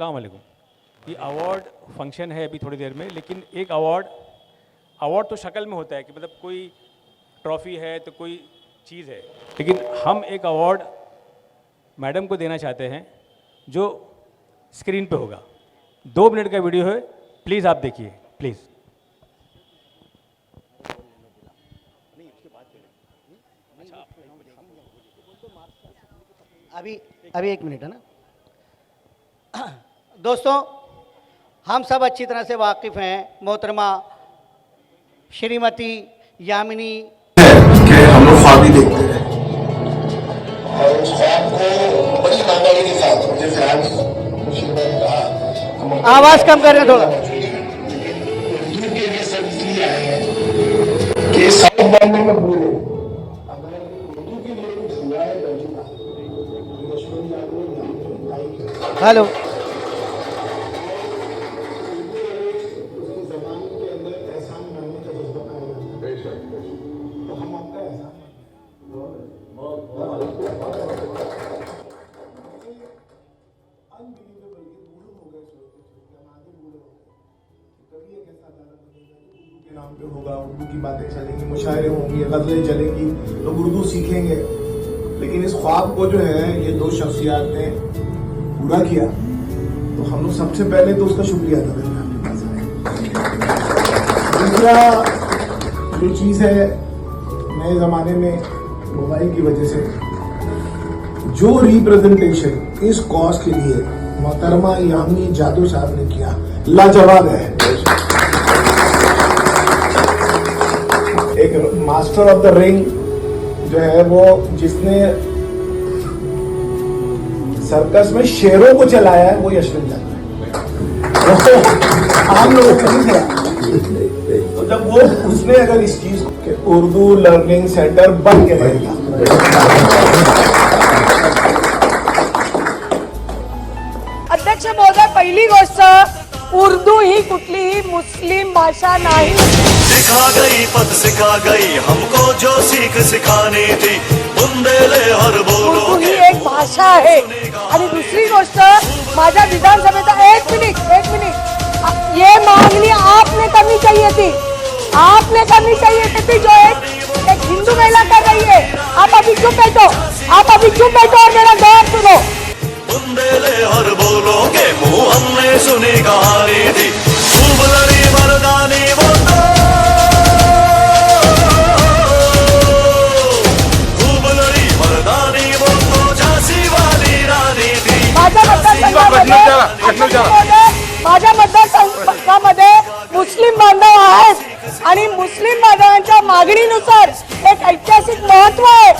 अस्सलाम वालेकुम। ये अवार्ड फंक्शन है अभी थोड़ी देर में, लेकिन एक अवार्ड तो शक्ल में होता है कि मतलब कोई ट्रॉफ़ी है तो कोई चीज़ है, लेकिन हम एक अवार्ड मैडम को देना चाहते हैं जो स्क्रीन पे होगा। 2 मिनट का वीडियो है, प्लीज़ आप देखिए, प्लीज़। अभी 1 मिनट है ना। दोस्तों, हम सब अच्छी तरह से वाकिफ़ हैं मोहतरमा श्रीमती यामिनी कि हम लोग ख्वाब ही देखते हैं और उस ख्वाब को बड़ी ईमानदारी के साथ जैसे आज मुशीबत ने कहा आवाज़ कम कर रहे हैं थोड़ा। उर्दू के लिए सब इसलिए आए हैं कि साउथ बॉम्बे में भूले अगर उर्दू के लिए कुछ हुआ है दर्जुका यशवंत यादव हेलो। नाम पे होगा, उर्दू की बातें चलेंगी, मुशायरे होंगे, गज़लें चलेंगी, लोग उर्दू सीखेंगे। लेकिन इस ख्वाब को जो है ये दो शख्सियात ने पूरा किया, तो हम लोग सबसे पहले तो उसका शुक्रिया अदा करते हैं आपके पास आए। दूसरा जो चीज़ है, नए ज़माने में मोबाइल की वजह से जो रिप्रेजेंटेशन इस कॉज के लिए मोहतरमा यामिनी जादू साहब ने किया, लाजवाब है। एक मास्टर ऑफ द रिंग जो है वो, जिसने सर्कस में शेरों को चलाया है, वो यशवंत यादव है। आम लोगों को नहीं चला। तो जब वो उसने अगर इस चीज के उर्दू लर्निंग सेंटर बन के रहेगा, अध्यक्ष महोदय, पहिली गोष्ट, उर्दू ही कुठलीही मुस्लिम भाषा नाही। सिखा गई पद सिखा गई हमको जो सीख सिखानी थी, बुंदेले हर बोलो उर्दू ही एक भाषा आहे। आणि दुसरी गोष्ट, माझ्या विधानसभेचा एक मिनिट, ये मांगनी आपने करनी चाहिए थी, जो एक हिंदू महिला कर रही है। आप अभी चुप बैठो और मेरा गौर सुनो। बुंदेले हर बोलो के मुंह हमने सुनी कहानी थी, खूब लड़ी मर्दानी वो तो, खूब लड़ी मर्दानी वो तो झांसी वाली रानी थी। माझ्या मतदारसंघामध्ये मुस्लिम बांधव आहेत आणि मुस्लिम बांधवांच्या मागणीनुसार एक ऐतिहासिक महत्व आहे।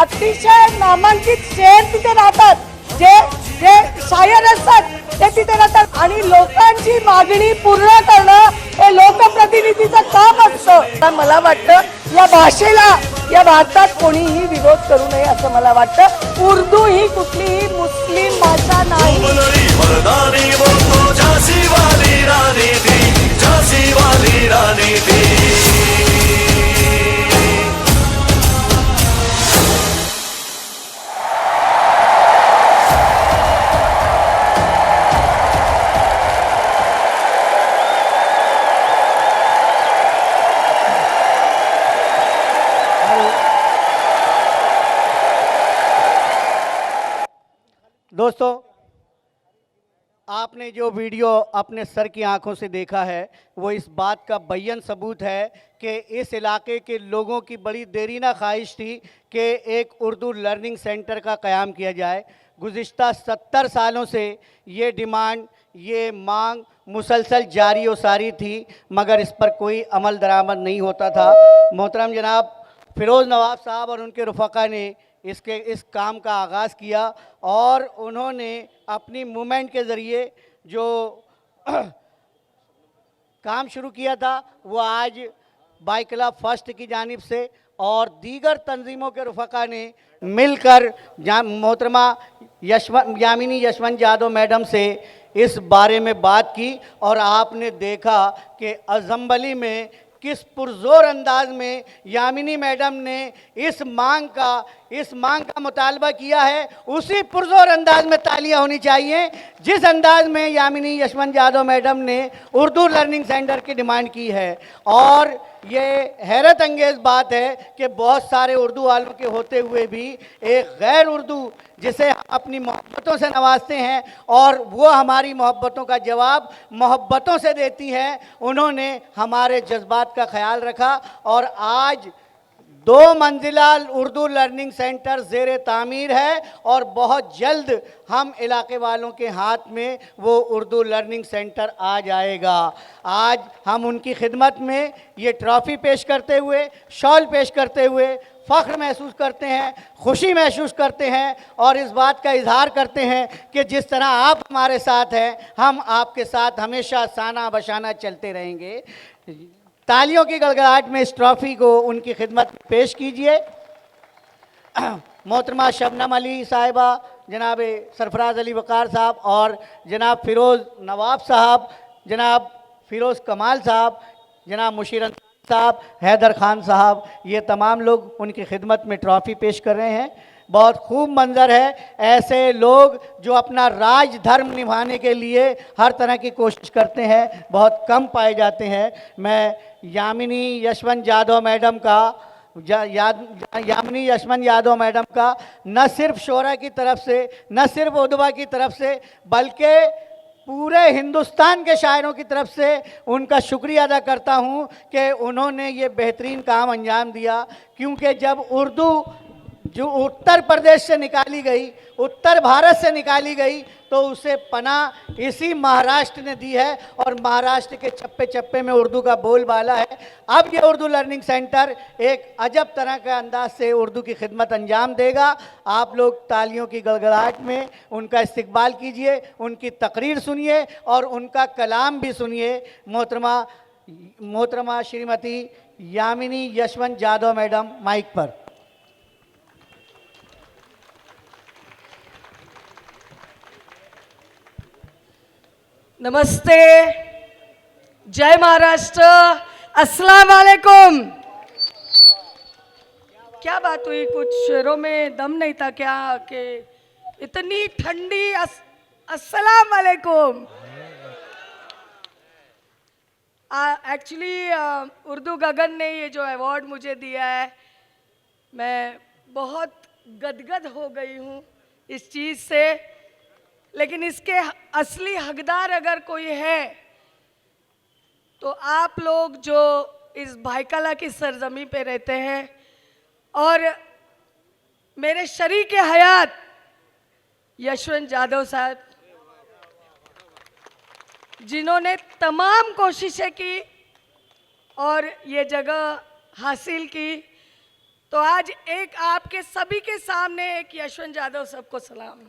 अतिशय नामांकित शेर तिथे राहतात, जे शायर असतात ते तिथे राहतात आणि लोकांची मागणी पूर्ण करणं हे लोकप्रतिनिधीचं काम असतं। मला वाटतं या भाषेला या भारतात कोणीही विरोध करू नये असं मला वाटतं। उर्दू ही कुठलीही मुस्लिम भाषा नाही। खूब लड़ी मर्दानी वो तो झांसी वाली रानी थी, झांसी वाली रानी थी। दोस्तों, आपने जो वीडियो अपने सर की आंखों से देखा है, वो इस बात का बय्यन सबूत है कि इस इलाके के लोगों की बड़ी देरीना ख्वाहिश थी कि एक उर्दू लर्निंग सेंटर का क़याम किया जाए। गुज़िश्ता 70 सालों से ये डिमांड, ये मांग मुसलसल जारी और सारी थी, मगर इस पर कोई अमल दरामद नहीं होता था। मोहतरम जनाब फ़िरोज़ नवाब साहब और उनके रुफ़क़ा ने इस काम का आगाज़ किया और उन्होंने अपनी मूवमेंट के ज़रिए जो काम शुरू किया था, वो आज बाई क्लब फर्स्ट की जानिब से और दीगर तंजीमों के रुफ़क़ा ने मिलकर मोहतरमा यामिनी यशवंत यादव मैडम से इस बारे में बात की और आपने देखा कि असेंबली में किस पुरजोर अंदाज में यामिनी मैडम ने इस मांग का मुतालबा किया है, उसी पुरजोर अंदाज में तालियां होनी चाहिए जिस अंदाज में यामिनी यशवंत यादव मैडम ने उर्दू लर्निंग सेंटर की डिमांड की है। और ये हैरत अंगेज बात है कि बहुत सारे उर्दू वालों के होते हुए भी एक गैर उर्दू जिसे हम अपनी मोहब्बतों से नवाजते हैं और वो हमारी मोहब्बतों का जवाब मोहब्बतों से देती हैं, उन्होंने हमारे जज्बात का ख्याल रखा और आज 2 मंजिला उर्दू लर्निंग सेंटर ज़ेर तामीर है और बहुत जल्द हम इलाके वालों के हाथ में वो उर्दू लर्निंग सेंटर आ जाएगा। आज हम उनकी खिदमत में ये ट्रॉफ़ी पेश करते हुए, शॉल पेश करते हुए फ़ख्र महसूस करते हैं, खुशी महसूस करते हैं और इस बात का इजहार करते हैं कि जिस तरह आप हमारे साथ हैं, हम आपके साथ हमेशा साना बशाना चलते रहेंगे। तालियों की गड़गड़ाहट में इस ट्रॉफ़ी को उनकी खिदमत में पेश कीजिए। मोहतरमा शबनम अली साहिबा, जनाब सरफराज अली वक़ार साहब और जनाब फ़िरोज़ नवाब साहब, जनाब फ़िरोज़ कमाल साहब, जनाब मुशीर साहब, हैदर खान साहब, ये तमाम लोग उनकी खिदमत में ट्रॉफ़ी पेश कर रहे हैं। बहुत खूब मंज़र है, ऐसे लोग जो अपना राज धर्म निभाने के लिए हर तरह की कोशिश करते हैं बहुत कम पाए जाते हैं। मैं यामिनी यशवंत यादव मैडम का यामिनी यशवंत यादव मैडम का न सिर्फ शोरा की तरफ से, न सिर्फ उदवा की तरफ से, बल्कि पूरे हिंदुस्तान के शायरों की तरफ से उनका शुक्रिया अदा करता हूं कि उन्होंने ये बेहतरीन काम अंजाम दिया। क्योंकि जब उर्दू जो उत्तर प्रदेश से निकाली गई, उत्तर भारत से निकाली गई, तो उसे पनाह इसी महाराष्ट्र ने दी है और महाराष्ट्र के चप्पे चप्पे में उर्दू का बोलबाला है। अब ये उर्दू लर्निंग सेंटर एक अजब तरह के अंदाज से उर्दू की खिदमत अंजाम देगा। आप लोग तालियों की गड़गड़ाहट में उनका इस्तकबाल कीजिए, उनकी तकरीर सुनिए और उनका कलाम भी सुनिए। मोहतरमा श्रीमती यामिनी यशवंत यादव मैडम माइक पर। नमस्ते, जय महाराष्ट्र, अस्सलाम वालेकुम। क्या बात हुई, कुछ शेरों में दम नहीं था क्या कि इतनी ठंडी अस्सलाम वालेकुम। एक्चुअली उर्दू गगन ने ये जो अवार्ड मुझे दिया है, मैं बहुत गदगद हो गई हूँ इस चीज़ से, लेकिन इसके असली हकदार अगर कोई है तो आप लोग जो इस भाईकला की सरजमी पे रहते हैं और मेरे शरीक हयात यशवंत यादव साहब, जिन्होंने तमाम कोशिशें की और ये जगह हासिल की। तो आज एक आपके सभी के सामने एक यशवंत यादव साहब को सलाम।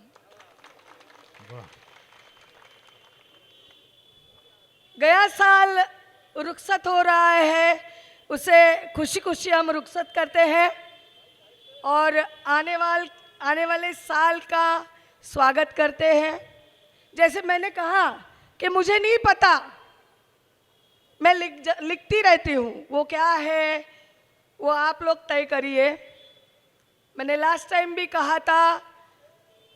गया साल रुखसत हो रहा है, उसे खुशी खुशी हम रुखसत करते हैं और आने वाले साल का स्वागत करते हैं। जैसे मैंने कहा कि मुझे नहीं पता, मैं लिखती रहती हूँ, वो क्या है वो आप लोग तय करिए। मैंने लास्ट टाइम भी कहा था,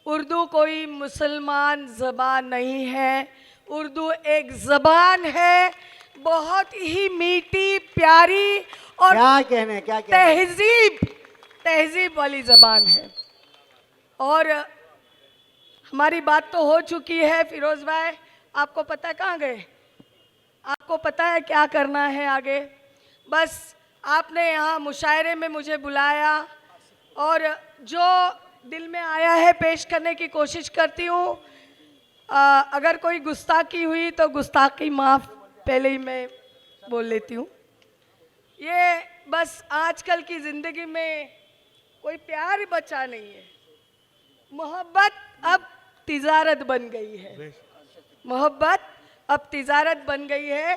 उर्दू कोई मुसलमान ज़बान नहीं है, उर्दू एक ज़बान है, बहुत ही मीठी प्यारी और क्या तहजीब वाली ज़बान है। और हमारी बात तो हो चुकी है। फिरोज़ भाई, आपको पता है कहाँ गए? आपको पता है क्या करना है आगे? बस आपने यहाँ मुशायरे में मुझे बुलाया और जो दिल में आया है पेश करने की कोशिश करती हूँ। अगर कोई गुस्ताखी हुई तो गुस्ताखी माफ़ पहले ही मैं बोल लेती हूँ। ये बस आजकल की ज़िंदगी में कोई प्यार बचा नहीं है, मोहब्बत अब तिजारत बन गई है, मोहब्बत अब तिजारत बन गई है।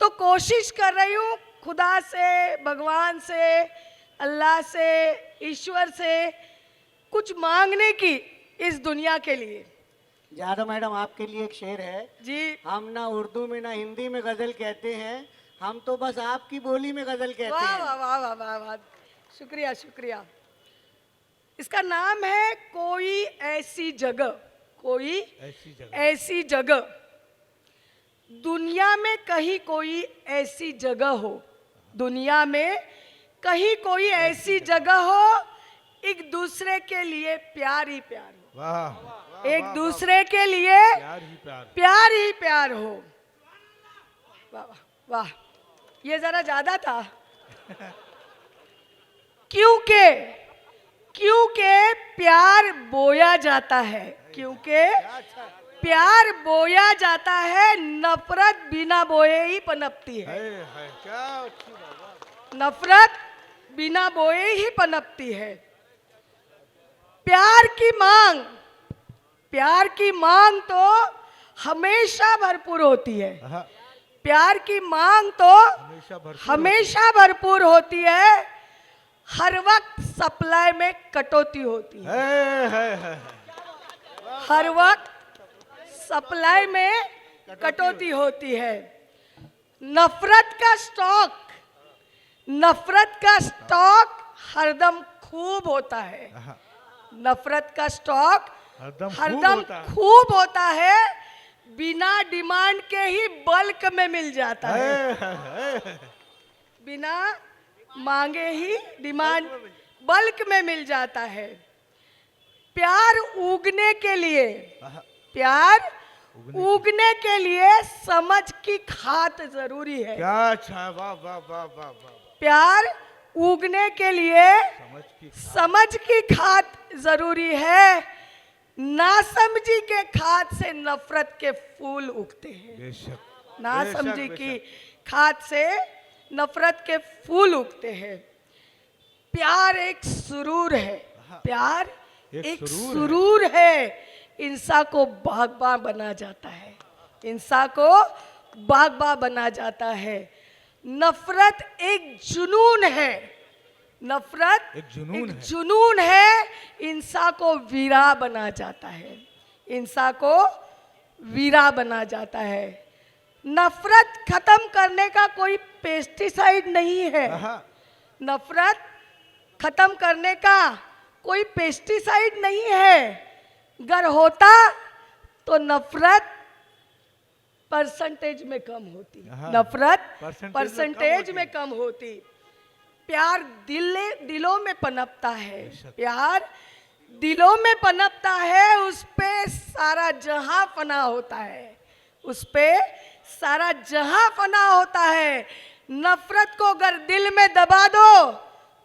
तो कोशिश कर रही हूँ खुदा से, भगवान से, अल्लाह से, ईश्वर से कुछ मांगने की इस दुनिया के लिए। यादव मैडम, आपके लिए एक शेर है जी। हम ना उर्दू में ना हिंदी में गज़ल कहते हैं, हम तो बस आपकी बोली में गजल कहते वाह हैं। वाह वाह वाह वाह वाह, शुक्रिया शुक्रिया। इसका नाम है कोई ऐसी जगह, कोई ऐसी जगह। दुनिया में कहीं कोई ऐसी जगह हो, दुनिया में कहीं कोई ऐसी जगह हो, एक दूसरे के लिए प्यार ही प्यार हो, वाह, एक दूसरे के लिए प्यार ही प्यार हो। वाह वाह वाह, ये जरा ज्यादा था। क्योंकि क्योंकि प्यार बोया जाता है, क्योंकि प्यार बोया जाता है, नफरत बिना बोए ही पनपती है, क्या अच्छी बात। नफरत बिना बोए ही पनपती है। प्यार की मांग, प्यार की मांग तो हमेशा भरपूर होती है, प्यार की मांग तो हमेशा भरपूर होती है, हर वक्त सप्लाई में कटौती होती है, हर वक्त सप्लाई में कटौती होती है। नफरत का स्टॉक, नफरत का स्टॉक हरदम खूब होता है, नफरत का स्टॉक हरदम खूब होता है, बिना डिमांड के ही बल्क में मिल जाता है, बिना मांगे ही डिमांड बल्क में मिल जाता है। प्यार उगने के लिए, प्यार उगने के लिए समझ की खात जरूरी है। क्या अच्छा, वाह वाह वाह वाह वाह। प्यार उगने के लिए समझ की खात जरूरी है, नासमझी के खाद से नफरत के फूल उगते हैं, बेशक, नासमझी की खाद से नफरत के फूल उगते हैं। प्यार एक सुरूर है, प्यार एक सुरूर है, इंसान को बागबान बना जाता है, इंसान को बागबान बना जाता है। नफरत एक जुनून है, नफरत एक जुनून है, इंसान को वीरा बना जाता है, इंसान को वीरा बना जाता है। नफरत खत्म करने का कोई पेस्टिसाइड नहीं है, नफरत खत्म करने का कोई पेस्टिसाइड नहीं है। अगर होता तो नफरत परसेंटेज में कम होती, नफरत परसेंटेज में कम होती। प्यार दिलों में पनपता है, प्यार दिलों में पनपता है, उस पे सारा जहां फना होता है, उस पे सारा जहां फना होता है। नफरत को अगर दिल में दबा दो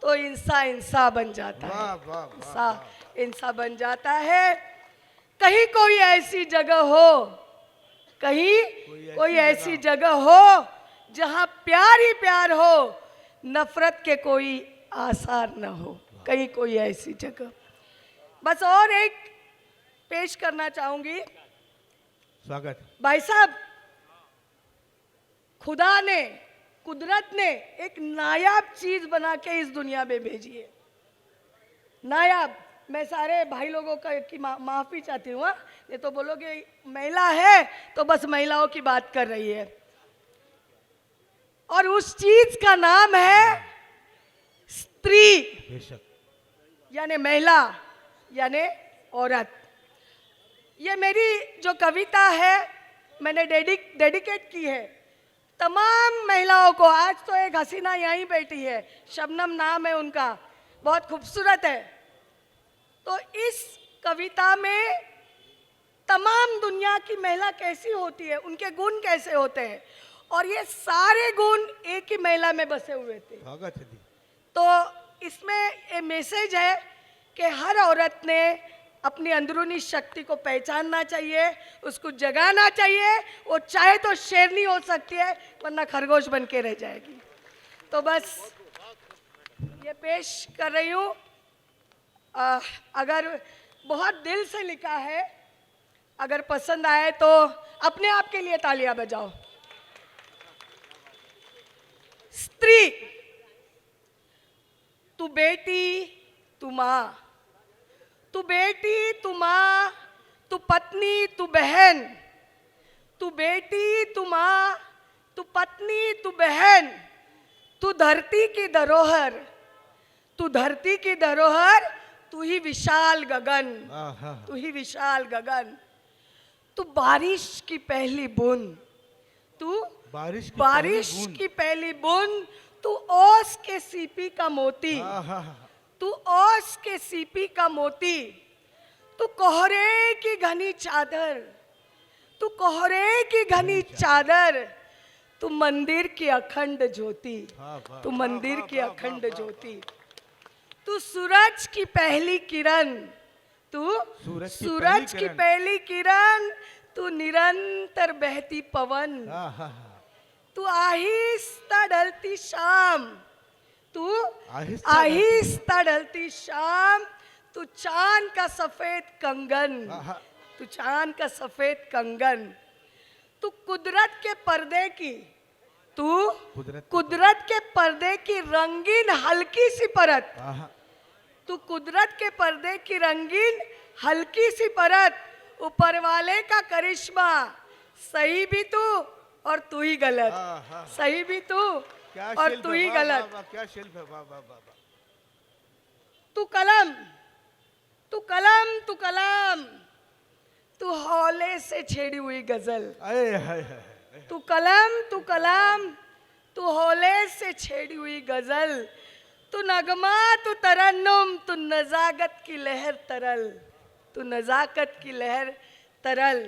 तो इंसान बन जाता है, इंसान बन जाता है। कहीं कोई ऐसी जगह हो, कहीं कोई ऐसी जगह हो जहां प्यार ही प्यार हो, नफरत के कोई आसार न हो, कहीं कोई ऐसी जगह। बस और एक पेश करना चाहूंगी। स्वागत भाई साहब, खुदा ने, कुदरत ने एक नायाब चीज बना के इस दुनिया में भेजी है, नायाब। मैं सारे भाई लोगों का की माफी चाहती हूँ, ये तो बोलोगे महिला है तो बस महिलाओं की बात कर रही है, और उस चीज का नाम है स्त्री, यानी महिला, यानी औरत। ये मेरी जो कविता है मैंने डेडिकेट की है तमाम महिलाओं को। आज तो एक हसीना यहीं बैठी है, शबनम नाम है उनका, बहुत खूबसूरत है। तो इस कविता में तमाम दुनिया की महिला कैसी होती है, उनके गुण कैसे होते हैं, और ये सारे गुण एक ही महिला में बसे हुए थे। तो इसमें ये मैसेज है कि हर औरत ने अपनी अंदरूनी शक्ति को पहचानना चाहिए, उसको जगाना चाहिए। वो चाहे तो शेरनी हो सकती है, वरना खरगोश बन के रह जाएगी। तो बस ये पेश कर रही हूँ। अगर बहुत दिल से लिखा है, अगर पसंद आए तो अपने आप के लिए तालियां बजाओ। स्त्री, तू बेटी, तू माँ, तू बेटी, तू माँ, तू पत्नी, तू बहन, तू बेटी, तू माँ, तू पत्नी, तू बहन, तू धरती की धरोहर, तू धरती की धरोहर, तू ही विशाल गगन, तू ही विशाल गगन, तू बारिश की पहली बूंद, तू बारिश की पहली बूंद, तू ओस के सीपी का मोती, तू ओस के सीपी का मोती, तू कोहरे की घनी चादर, तू कोहरे की घनी चादर, तू मंदिर की अखंड ज्योति, तू मंदिर की अखंड ज्योति, तू सूरज की पहली किरण, तू सूरज की पहली किरण, तू निरंतर बहती पवन, तू आहिस्ता ढलती शाम, तू आहिस्ता ढलती शाम, तू चांद का सफेद कंगन, तू चांद का सफेद कंगन, तू कुदरत के पर्दे की, तू कुदरत के पर्दे की रंगीन हल्की सी परत, तू कुदरत के पर्दे की रंगीन हल्की सी परत, ऊपर वाले का करिश्मा, सही भी तू और तू ही गलत, सही भी तू और तू ही गलत, क्या शिल्प है, वाह वाह वाह। तू कलम, तू कलम, तू कलम, तू हौले से छेड़ी हुई गजल, तू कलम, तू कलम, तू हौले से छेड़ी हुई गजल, तू नगमा, तू तरन्नुम, तू नजाकत की लहर तरल, तू नजाकत की लहर तरल,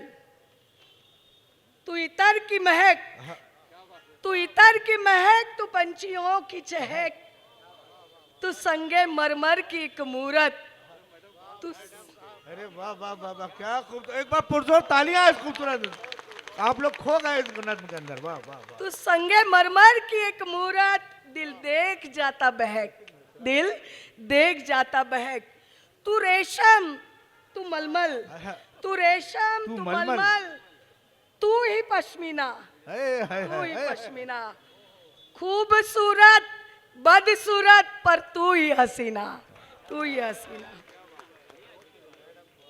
तू इतर की महक, तू इतर की महक, तू पंछियों की चहक, तू संगे मरमर की एक मूरत, तू अरे वाह वाह वाह वाह, क्या खूब, एक बार पुरजोर तालियां इस खूबसूरत, आप लोग खो गए इस नज्म के अंदर, वाह वाह वाह। तू संगे मरमर की एक मूरत, दिल देख जाता बहक, दिल देख जाता बहक, तू रेशम, तू मलमल, तू रेशम, तू मलमल, तू ही पश्मीना, तू ही पश्मीना, खूबसूरत बदसूरत पर तू ही हसीना, तू ही हसीना,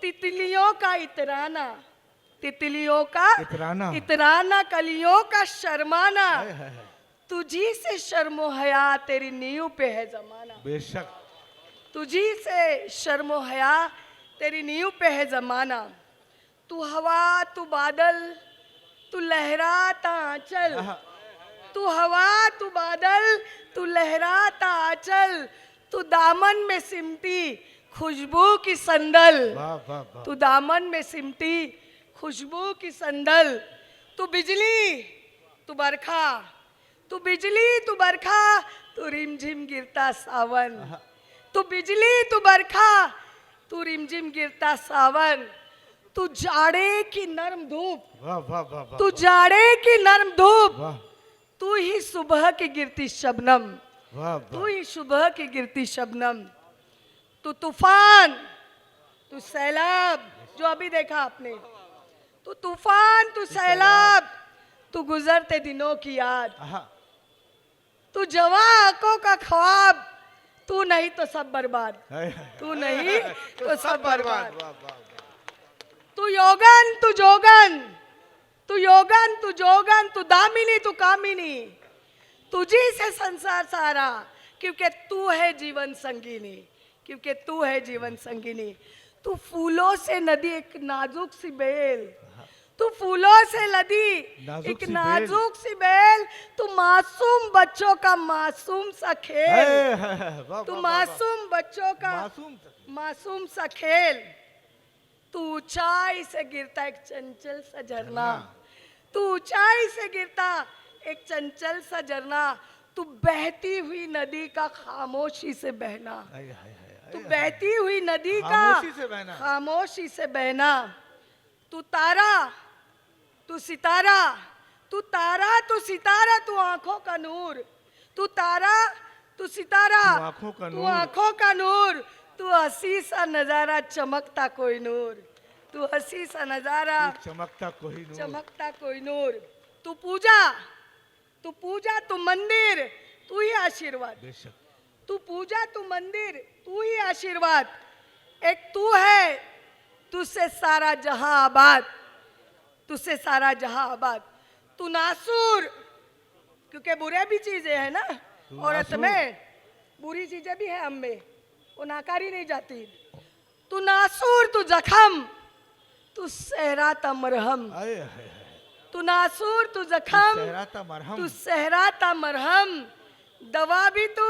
तितलियों का इतराना, तितलियों का इतराना, कलियों का शर्माना, तुझी से शर्मो हया तेरी नींव पे है जमाना, बेशक तुझी से शर्मो हया तेरी नींव पे है जमाना, तू हवा, तू बादल, तू लहराता आंचल, तू हवा, तू बादल, तू लहराता आंचल, तू दामन में सिमटी खुशबू की संदल, तू दामन में सिमटी खुशबू की संदल, तू बिजली, तू बरखा, तू बिजली, तू बरखा, तू रिमझिम गिरता सावन, तू बिजली, तू बरखा, तू रिमझिम गिरता सावन, तू जाड़े की नरम धूप, तू जाड़े की नरम धूप, तू ही सुबह की गिरती शबनम, तू ही सुबह की गिरती शबनम, तू तूफान, तू सैलाब, जो अभी देखा आपने, तू तूफान, तू सैलाब, तू गुजरते दिनों की याद, तू जवां आंखों का ख्वाब, तू नहीं तो सब बर्बाद, तू नहीं तो सब बर्बाद, तू योगन, तू जोगन, तू योगन, तू जोगन, तू दामिनी, तू कामिनी, तुझी से संसार सारा, क्योंकि तू है जीवन संगिनी, क्योंकि तू है जीवन संगिनी, तू फूलों से नदी एक नाजुक सी बेल, तू फूलों से लदी एक नाजुक सी बेल, तू मासूम बच्चों का मासूम सा खेल, तू मासूम बच्चों का मासूम सा खेल, तू ऊंचाई से गिरता एक चंचल सा झरना, तू ऊंचाई से गिरता एक चंचल सा झरना, तू बहती हुई नदी का खामोशी से बहना, तू बहती हुई नदी का खामोशी से बहना, तू तारा, तू सितारा, तू तारा, तू सितारा, तू आंखों का नूर, तू तारा, तू सितारा, तू आंखों का नूर, तू हंसी सा नजारा चमकता कोई नूर, तू हंसी सा नजारा चमकता कोई नूर, तू पूजा, तू पूजा, तू मंदिर, तू ही आशीर्वाद, तू पूजा, तू मंदिर, तू ही आशीर्वाद, एक तू है, तुझसे सारा जहां आबाद, तुझसे सारा जहां आबाद, तू नासूर, क्योंकि बुरे भी चीजें हैं ना औरत में, बुरी चीजें भी है हम में, वो नाकारी नहीं जाती। तू नासूर तू जखम तू सहराता मरहम, हाय हाय तू नासूर तू जखम सहराता मरहम, तू सहराता मरहम, दवा भी तू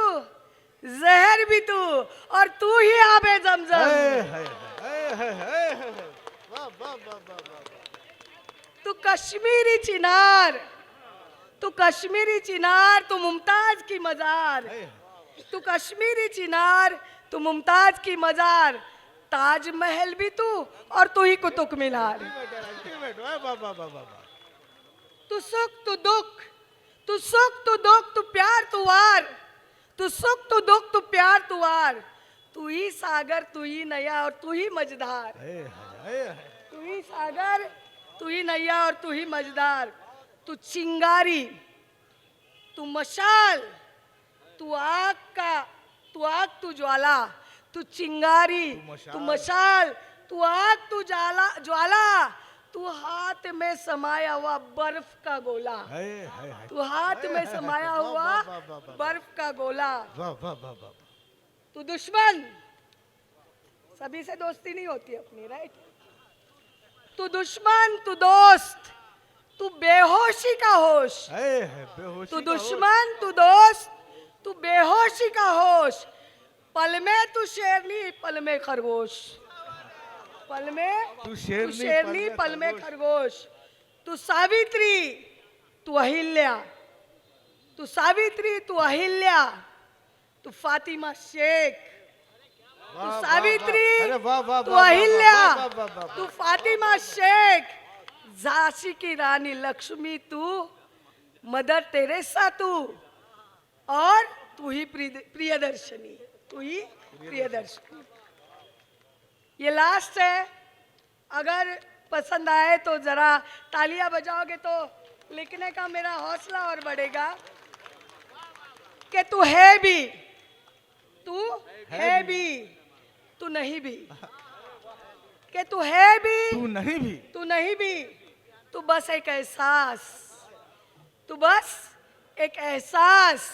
जहर भी तू और तू ही आबे जमजम। हाय हाय हाय हाय हाय हाय। वाह वाह वाह वाह वाह। तू कश्मीरी चिनार, तू कश्मीरी चिनार, तू मुमताज की मजार, तू कश्मीरी चिनार, तू मुमताज की मजार, ताजमहल भी तू और तू ही कुतुब मीनार। वाह वाह वाह वाह वाह। तू सुख तू दुख, तू सुख तू दुख, तू प्यार तू वार, तू सुख तू दुख तू प्यार तू वार, तू ही सागर तू ही नया और तू ही मझधार, हाय हाय हाय। तू ही सागर तू ही नैया और तू ही मझधार, तू चिंगारी तू मशाल, तू आग का तू आग तू ज्वाला, तू चिंगारी तू मशाल, तू आग तू ज्वाला ज्वाला, तू हाथ में समाया हुआ बर्फ का गोला, हाय हाय हाय। तू हाथ में समाया हुआ बर्फ का गोला, वाह वाह वाह वाह। तू दुश्मन, सभी से दोस्ती नहीं होती अपनी, राइट? तू दुश्मन तू दोस्त, तू बेहोशी का होश, हाय हाय बेहोशी। तू दुश्मन तू दोस्त, तू बेहोशी का होश, पल में तू शेरनी पल में खरगोश, पल में तू तू शेरनी, शेरनी पल में खरगोश, तू सावित्री तू अहिल्या, तू सावित्री तू अहिल्या, तू फातिमा शेख, तू सावित्री अरे वाह वाह तू वाह, वाह, अहिल्या, वाह, वाह, वाह, वाह, वाह। तू फातिमा शेख, झांसी की रानी लक्ष्मी तू, मदर टेरेसा तू और तू ही प्रियदर्शनी, तू ही प्रियदर्शनी। ये लास्ट है, अगर पसंद आए तो जरा तालियां बजाओगे तो लिखने का मेरा हौसला और बढ़ेगा कि तू है भी, तू है भी, तू नहीं भी, कि तू है भी, तू नहीं भी, तू नहीं भी, तू बस एक एहसास, तू बस एक एहसास,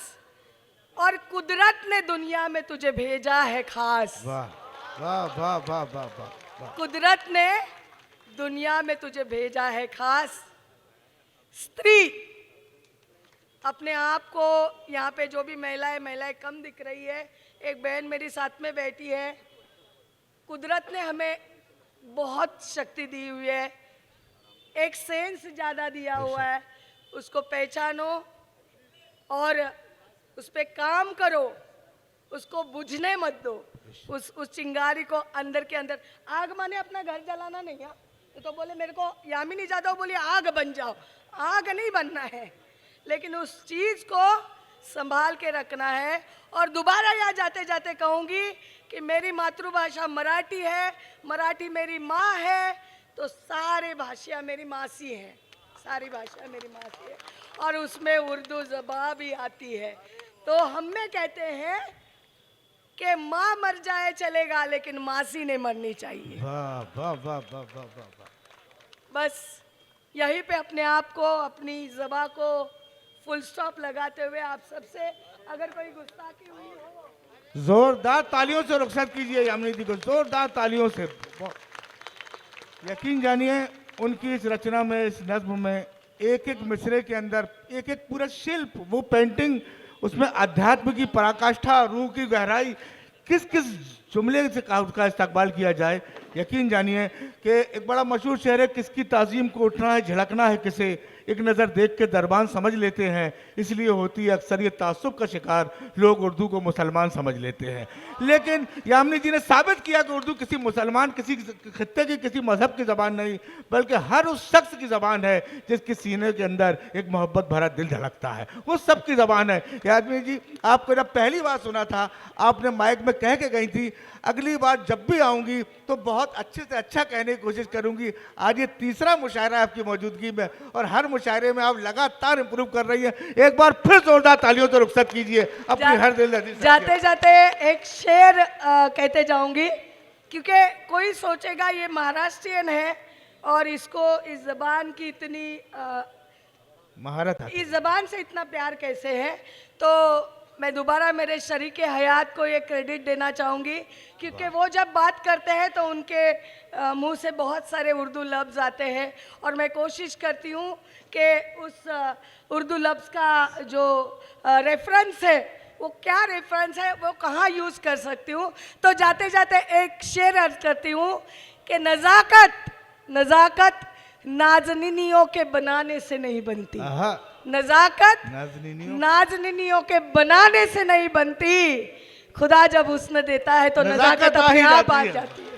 और कुदरत ने दुनिया में तुझे भेजा है खास। वाह वाह वाह वाह वाह वाह वाह। कुदरत ने दुनिया में तुझे भेजा है खास। स्त्री अपने आप को, यहाँ पे जो भी महिलाएं कम दिख रही है, एक बहन मेरी साथ में बैठी है, कुदरत ने हमें बहुत शक्ति दी हुई है, एक सेंस ज़्यादा दिया हुआ है, उसको पहचानो और उस पे काम करो, उसको बुझने मत दो, उस चिंगारी को अंदर के अंदर। आग माने अपना घर जलाना नहीं है, तो बोले मेरे को यामिनी जादव बोली आग बन जाओ, आग नहीं बनना है, लेकिन उस चीज़ को संभाल के रखना है। और दोबारा यहाँ जाते जाते कहूँगी कि मेरी मातृभाषा मराठी है, मराठी मेरी माँ है, तो सारे भाषा मेरी मासी हैं, सारी भाषा मेरी मासी है, और उसमें उर्दू ज़बान भी आती है। तो हम में कहते हैं कि माँ मर जाए चलेगा, लेकिन मासी नहीं मरनी चाहिए। वाह वाह वाह वाह वाह वाह वाह। बस यहीं पे अपने आप को, अपनी ज़बान को फुल स्टॉप लगाते हुए आप सबसे अगर कोई गुस्ताखी हुई हो, जोरदार तालियों से रुखसत कीजिए यामिनी जी को, जोरदार तालियों से। यकीन जानिए उनकी इस रचना में, इस नज्म में एक एक मिसरे के अंदर एक एक पूरा शिल्प, वो पेंटिंग, उसमें अध्यात्म की पराकाष्ठा, रूह की गहराई, किस किस जुमले से उसका इस्तकबाल किया जाए। यकीन जानिए कि एक बड़ा मशहूर शेर है, किसकी ताज़ीम को उठना है झिड़कना है किसे, एक नज़र देख के दरबान समझ लेते हैं, इसलिए होती है अक्सर ये तासुब का शिकार, लोग उर्दू को मुसलमान समझ लेते हैं। लेकिन यामिनी जी ने साबित किया कि उर्दू किसी मुसलमान, किसी खित्ते की, किसी मजहब की ज़बान नहीं, बल्कि हर उस शख्स की ज़बान है जिसके सीने के अंदर एक मोहब्बत भरा दिल धड़कता है, वो सब की ज़बान है। यामिनी जी, आपको जब पहली बार सुना था, आपने माइक में कह के गई थी अगली बार जब भी आऊँगी तो बहुत अच्छे से अच्छा कहने की कोशिश करूँगी। आज ये तीसरा मुशायरा है आपकी मौजूदगी में, और हर मुशायरे में आप लगातार इंप्रूव कर रही हैं। एक बार फिर जोरदार तालियों से रुखसत कीजिए अपनी हर दिल लगी। जाते जाते एक शेर कहते जाऊंगी, क्योंकि कोई सोचेगा ये महाराष्ट्रियन है और इसको इस जबान की इतनी महारत है। इस जबान से इतना प्यार कैसे है? तो मैं दोबारा मेरे शरीके हयात को ये क्रेडिट देना चाहूँगी, क्योंकि वो जब बात करते हैं तो उनके मुंह से बहुत सारे उर्दू लफ्ज़ आते हैं और मैं कोशिश करती हूँ कि उस उर्दू लफ्ज़ का जो रेफरेंस है वो क्या रेफरेंस है, वो कहाँ यूज़ कर सकती हूँ। तो जाते जाते एक शेर अर्ज करती हूँ कि नज़ाकत नाज़नीनियों के बनाने से नहीं बनती। नज़ाकत नाज़नीनियों के बनाने से नहीं बनती। खुदा जब हुस्न देता है तो नज़ाकत अपने आप आ जाती है।